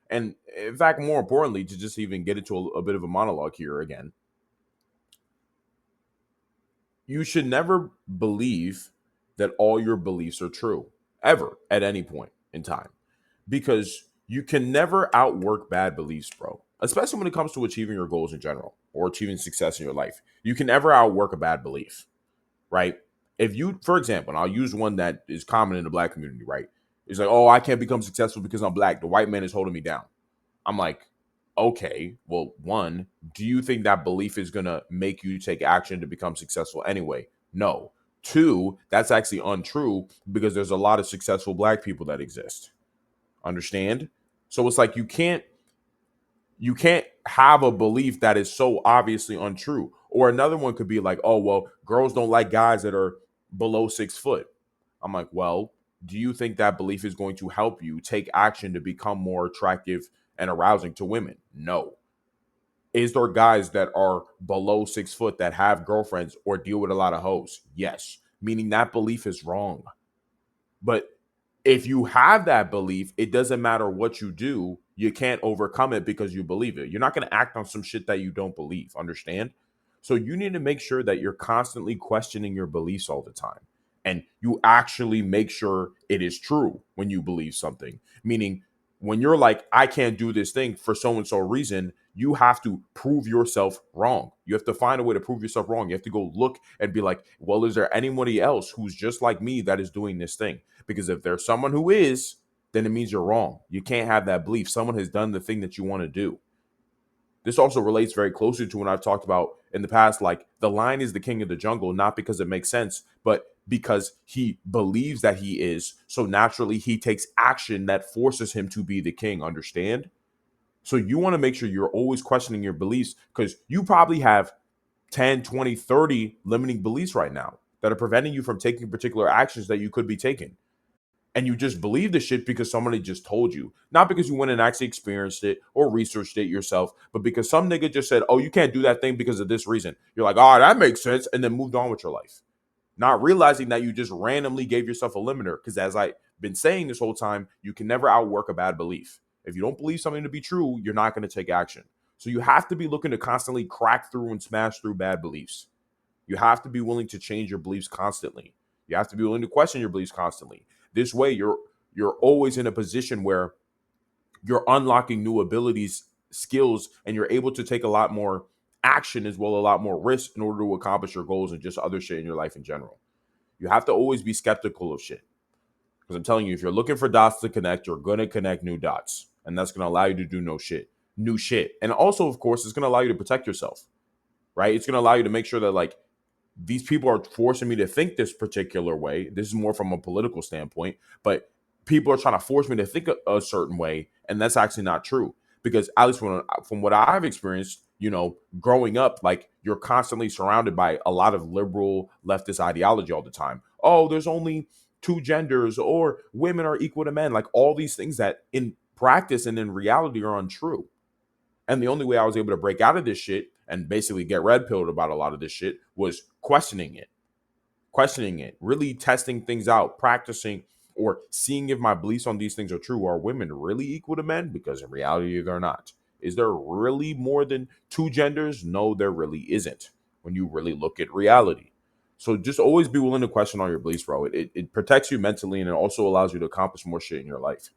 And in fact, more importantly, to just even get into a bit of a monologue here again, you should never believe that all your beliefs are true ever at any point in time, because you can never outwork bad beliefs, bro. Especially when it comes to achieving your goals in general or achieving success in your life. You can never outwork a bad belief, right? If you, for example, and I'll use one that is common in the black community, right? It's like, oh, I can't become successful because I'm black. The white man is holding me down. I'm like, okay, well, one, do you think that belief is going to make you take action to become successful anyway? No. Two, that's actually untrue because there's a lot of successful black people that exist. Understand? So it's like you can't have a belief that is so obviously untrue. Or another one could be like, oh, well, girls don't like guys that are below 6 foot. I'm like, well, do you think that belief is going to help you take action to become more attractive and arousing to women? No. Is there guys that are below 6 foot that have girlfriends or deal with a lot of hoes? Yes. Meaning that belief is wrong. But if you have that belief, it doesn't matter what you do, you can't overcome it because you believe it. You're not going to act on some shit that you don't believe. Understand? So you need to make sure that you're constantly questioning your beliefs all the time. And you actually make sure it is true when you believe something. Meaning, when you're like, I can't do this thing for so and so reason, you have to prove yourself wrong. You have to find a way to prove yourself wrong. You have to go look and be like, well, is there anybody else who's just like me that is doing this thing? Because if there's someone who is, then it means you're wrong. You can't have that belief. Someone has done the thing that you want to do. This also relates very closely to when I've talked about in the past, like the lion is the king of the jungle, not because it makes sense, but because he believes that he is. So naturally, he takes action that forces him to be the king. Understand? So you want to make sure you're always questioning your beliefs because you probably have 10, 20, 30 limiting beliefs right now that are preventing you from taking particular actions that you could be taking, and you just believe the shit because somebody just told you, not because you went and actually experienced it or researched it yourself, but because some nigga just said, oh, you can't do that thing because of this reason. You're like, oh, that makes sense, and then moved on with your life, not realizing that you just randomly gave yourself a limiter. Because as I've been saying this whole time, you can never outwork a bad belief. If you don't believe something to be true, you're not going to take action. So you have to be looking to constantly crack through and smash through bad beliefs. You have to be willing to change your beliefs constantly. You have to be willing to question your beliefs constantly. This way, you're always in a position where you're unlocking new abilities, skills, and you're able to take a lot more action as well, a lot more risk in order to accomplish your goals and just other shit in your life in general. You have to always be skeptical of shit. Because I'm telling you, if you're looking for dots to connect, you're gonna connect new dots. And that's gonna allow you to do new shit. And also, of course, it's gonna allow you to protect yourself. Right? It's gonna allow you to make sure that like these people are forcing me to think this particular way. This is more from a political standpoint, but people are trying to force me to think a certain way, and that's actually not true. Because at least from what I've experienced, growing up, like you're constantly surrounded by a lot of liberal leftist ideology all the time. Oh, there's only two genders, or women are equal to men. Like all these things that in practice and in reality are untrue. And the only way I was able to break out of this shit and basically get red pilled about a lot of this shit was questioning it, really testing things out, practicing or seeing if my beliefs on these things are true. Are women really equal to men? Because in reality, they're not. Is there really more than two genders? No, there really isn't when you really look at reality. So just always be willing to question all your beliefs, bro. It protects you mentally, and it also allows you to accomplish more shit in your life.